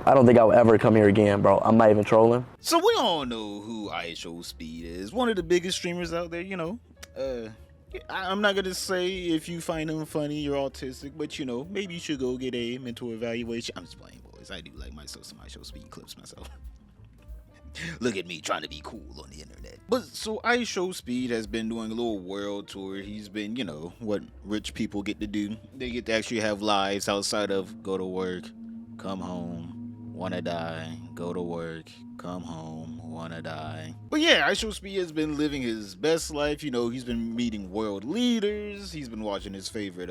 I don't think I'll ever come here again, bro. I'm not even trolling. So we all know who IShowSpeed is. One of the biggest streamers out there, you know. I'm not gonna say if you find him funny, you're autistic, but you know, maybe you should go get a mental evaluation. I'm just playing, boys. I do like myself some IShowSpeed clips myself. Look at me trying to be cool on the internet. But so IShowSpeed has been doing a little world tour. He's been, you know, what rich people get to do. They get to actually have lives outside of go to work, come home, wanna die, go to work, come home, wanna die. But yeah, IShowSpeed has been living his best life. You know, he's been meeting world leaders. He's been watching his favorite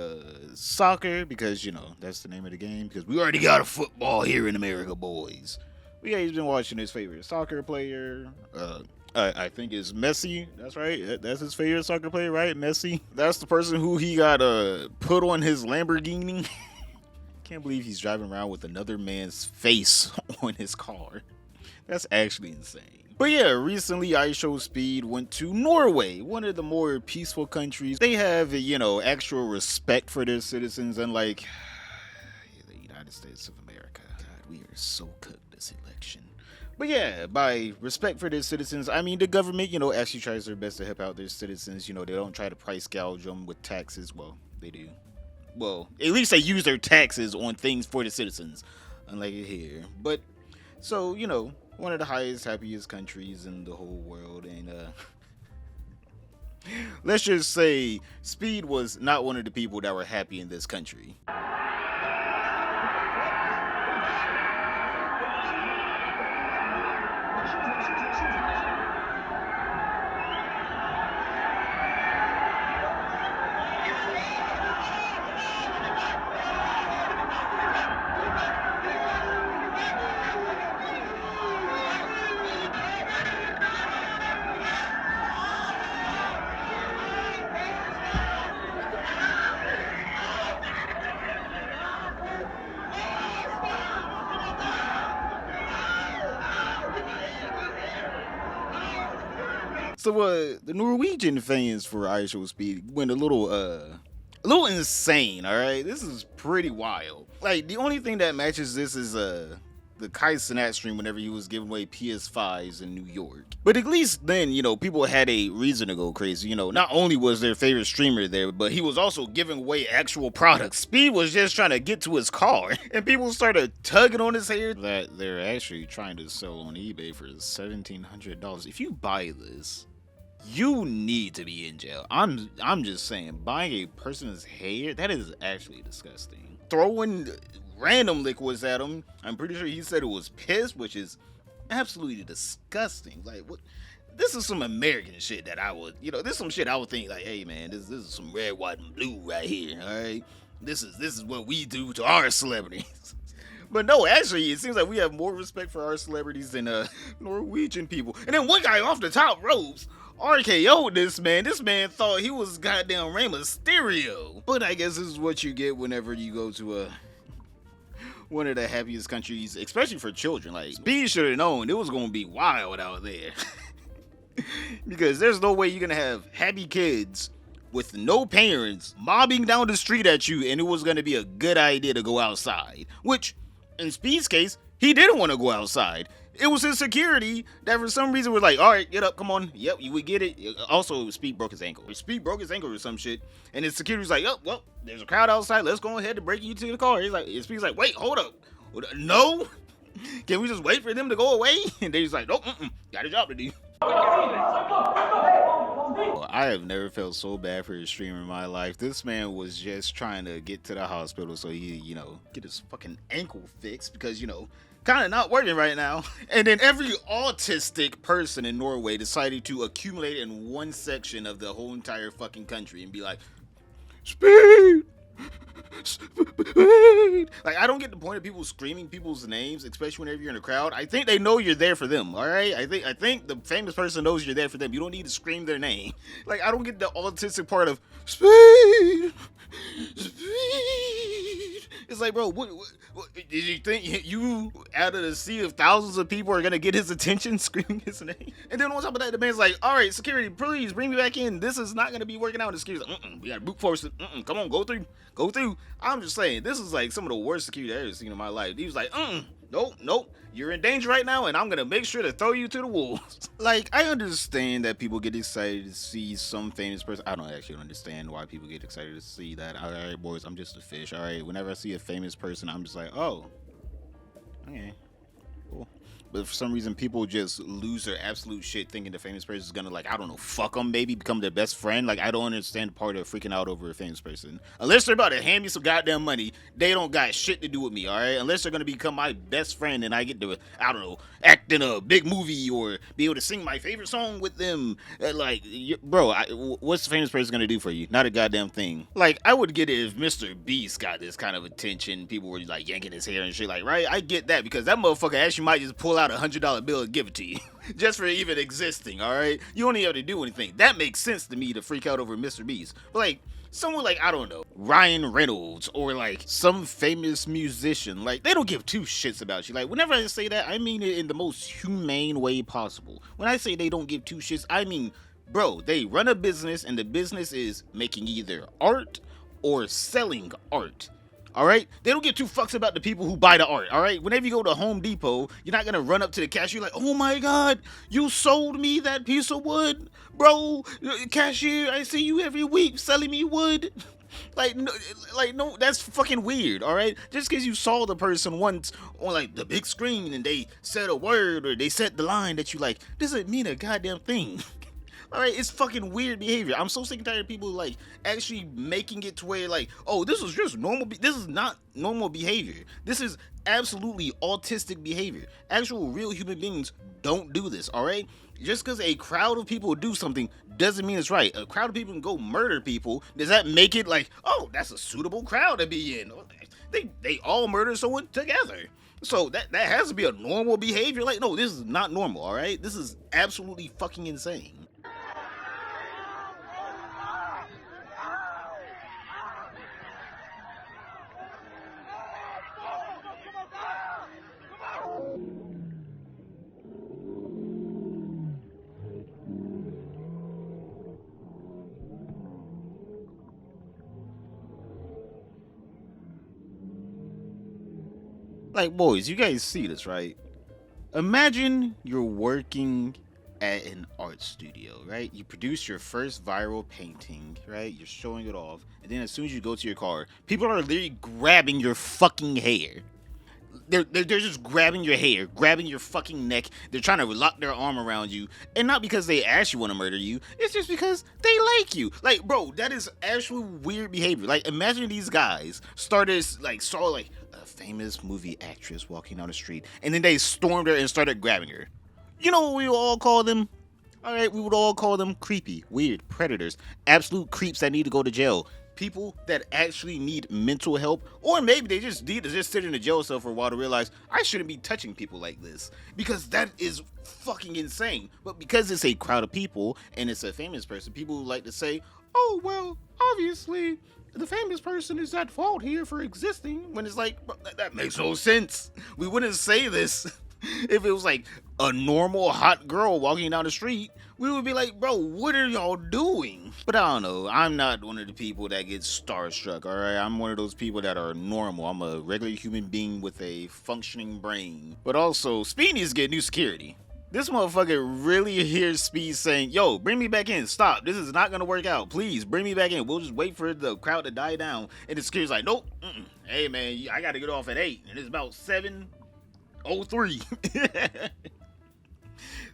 soccer because, you know, that's the name of the game. Because we already got a football here in America, boys. But yeah, he's been watching his favorite soccer player. I think it's Messi. That's right. That's his favorite soccer player, right? Messi. That's the person who he got put on his Lamborghini. Can't believe he's driving around with another man's face on his car. That's actually insane. But yeah, recently IShowSpeed went to Norway, one of the more peaceful countries. They have, you know, actual respect for their citizens, unlike the United States of America. God, we are so cooked this election. But yeah, by respect for their citizens, I mean the government, you know, actually tries their best to help out their citizens. You know, they don't try to price gouge them with taxes. Well, they do. Well, at least they use their taxes on things for the citizens, unlike here. But, so, you know, one of the highest, happiest countries in the whole world, and let's just say Speed was not one of the people that were happy in this country. So the Norwegian fans for IShowSpeed went a little insane, all right? This is pretty wild. Like, the only thing that matches this is the Kai Cenat stream whenever he was giving away PS5s in New York. But at least then, you know, people had a reason to go crazy. You know, not only was their favorite streamer there, but he was also giving away actual products. Speed was just trying to get to his car, and people started tugging on his hair that they're actually trying to sell on eBay for $1,700. If you buy this, you need to be in jail. I'm just saying, buying a person's hair, that is actually disgusting. Throwing random liquids at him. I'm pretty sure he said it was piss, which is absolutely disgusting. Like, what? This is some American shit that I would, you know, this is some shit I would think like, hey man, this is some red, white, and blue right here. All right, this is what we do to our celebrities. But no, actually, it seems like we have more respect for our celebrities than Norwegian people. And then one guy off the top ropes RKO'd this man. This man thought he was goddamn Rey Mysterio. But I guess this is what you get whenever you go to one of the happiest countries, especially for children. Like, Speed should have known it was gonna be wild out there. Because there's no way you're gonna have happy kids with no parents mobbing down the street at you, and it was gonna be a good idea to go outside. Which, in Speed's case, he didn't want to go outside. It was his security that for some reason was like, all right, get up, come on. Yep, we get it. Also, Speed broke his ankle. Speed broke his ankle or some shit. And his security was like, oh, well, there's a crowd outside. Let's go ahead and break you to the car. Speed's like, wait, hold up. No? Can we just wait for them to go away? And they're just like, nope, got a job to do. I have never felt so bad for a streamer in my life. This man was just trying to get to the hospital so he, you know, get his fucking ankle fixed because, you know, kind of not working right now. And then every autistic person in Norway decided to accumulate in one section of the whole entire fucking country and be like, Speed! Speed! Like, I don't get the point of people screaming people's names, especially whenever you're in a crowd. I think they know you're there for them, all right? I think the famous person knows you're there for them. You don't need to scream their name. Like, I don't get the autistic part of Speed! Speed! It's like, bro, what did you think you out of the sea of thousands of people are gonna get his attention screaming his name. And then on top of that, the man's like, all right, security, please bring me back in. This is not gonna be working out. And the security's like, we gotta brute force it. Come on, go through. I'm just saying, this is like some of the worst security I've ever seen in my life. He was like, nope, you're in danger right now, and I'm gonna make sure to throw you to the wolves. Like, I understand that people get excited to see some famous person. I don't actually understand why people get excited to see that. All right, boys, I'm just a fish. All right, whenever I see a famous person, I'm just like, oh, okay, cool. But for some reason, people just lose their absolute shit thinking the famous person is gonna, like, I don't know, fuck them, maybe become their best friend. Like, I don't understand the part of freaking out over a famous person. Unless they're about to hand me some goddamn money, they don't got shit to do with me, all right? Unless they're gonna become my best friend and I get to, I don't know, act in a big movie or be able to sing my favorite song with them. Like, bro, what's the famous person gonna do for you? Not a goddamn thing. Like, I would get it if Mr. Beast got this kind of attention. People were, like, yanking his hair and shit, like, right? I get that because that motherfucker actually might just pull out $100 bill and give it to you just for even existing, all right? You don't even have to do anything. That makes sense to me to freak out over Mr. Beast. But like someone like, I don't know, Ryan Reynolds or like some famous musician, like they don't give two shits about you. Like whenever I say that, I mean it in the most humane way possible. When I say they don't give two shits, I mean, bro, they run a business and the business is making either art or selling art. All right, they don't give two fucks about the people who buy the art. All right, whenever you go to Home Depot, you're not gonna run up to the cashier like, oh my god, you sold me that piece of wood, bro. Cashier, I see you every week selling me wood. No, that's fucking weird. All right, just because you saw the person once on like the big screen and they said a word or they said the line that you like doesn't mean a goddamn thing. All right, it's fucking weird behavior. I'm so sick and tired of people like actually making it to where like, oh, this is just normal. This is not normal behavior. This is absolutely autistic behavior. Actual real human beings don't do this. All right, just because a crowd of people do something doesn't mean it's right. A crowd of people can go murder people. Does that make it like, oh, that's a suitable crowd to be in? They all murder someone together. So that has to be a normal behavior. Like, no, this is not normal. All right, this is absolutely fucking insane. Like, boys, you guys see this, right? Imagine you're working at an art studio, right? You produce your first viral painting, right? You're showing it off. And then as soon as you go to your car, people are literally grabbing your fucking hair. They're just grabbing your hair, grabbing your fucking neck. They're trying to lock their arm around you. And not because they actually want to murder you. It's just because they like you. Like, bro, that is actually weird behavior. Like, imagine these guys saw like a famous movie actress walking down the street. And then they stormed her and started grabbing her. You know what we would all call them? All right, we would all call them creepy, weird, predators, absolute creeps that need to go to jail. People that actually need mental help, or maybe they just need to just sit in a jail cell for a while to realize I shouldn't be touching people like this, because that is fucking insane. But because it's a crowd of people and it's a famous person, people like to say, oh, well, obviously the famous person is at fault here for existing, when it's like, that makes no sense. We wouldn't say this if it was like a normal hot girl walking down the street. We would be like, bro, what are y'all doing? But I don't know. I'm not one of the people that gets starstruck, all right? I'm one of those people that are normal. I'm a regular human being with a functioning brain. But also, Speed needs to get new security. This motherfucker really hears Speed saying, yo, bring me back in. Stop. This is not going to work out. Please, bring me back in. We'll just wait for the crowd to die down. And the security's like, nope. Hey, man, I got to get off at 8. And it's about 7:03.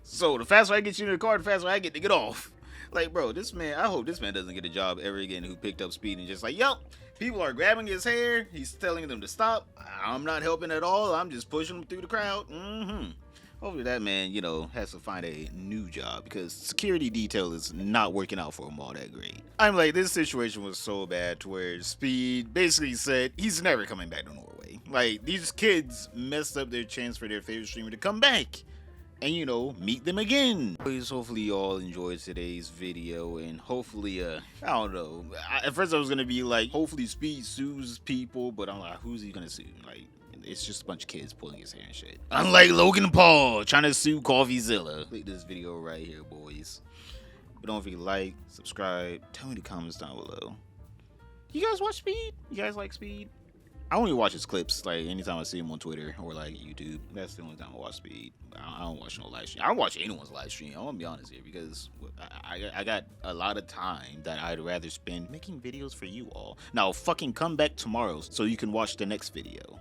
So the faster I get you in the car, the faster I get to get off. Like, bro, this man, I hope this man doesn't get a job ever again who picked up Speed and just like, yo, people are grabbing his hair. He's telling them to stop. I'm not helping at all. I'm just pushing him through the crowd. Hopefully that man, has to find a new job, because security detail is not working out for him all that great. I'm like, this situation was so bad to where Speed basically said he's never coming back to Norway. Like, these kids messed up their chance for their favorite streamer to come back and meet them again. Hopefully you all enjoyed today's video, and hopefully I don't know, at first I was gonna be like, hopefully Speed sues people, but I'm like, who's he gonna sue? Like, it's just a bunch of kids pulling his hair and shit. Unlike Logan Paul trying to sue CoffeeZilla. Click this video right here, boys. But don't forget to like, subscribe, tell me in the comments down below. You guys watch Speed? You guys like Speed? I only watch his clips like anytime I see him on Twitter or like YouTube. That's the only time I watch Speed. I don't watch no live stream. I don't watch anyone's live stream. I want to be honest here because I got a lot of time that I'd rather spend making videos for you all. Now fucking come back tomorrow so you can watch the next video.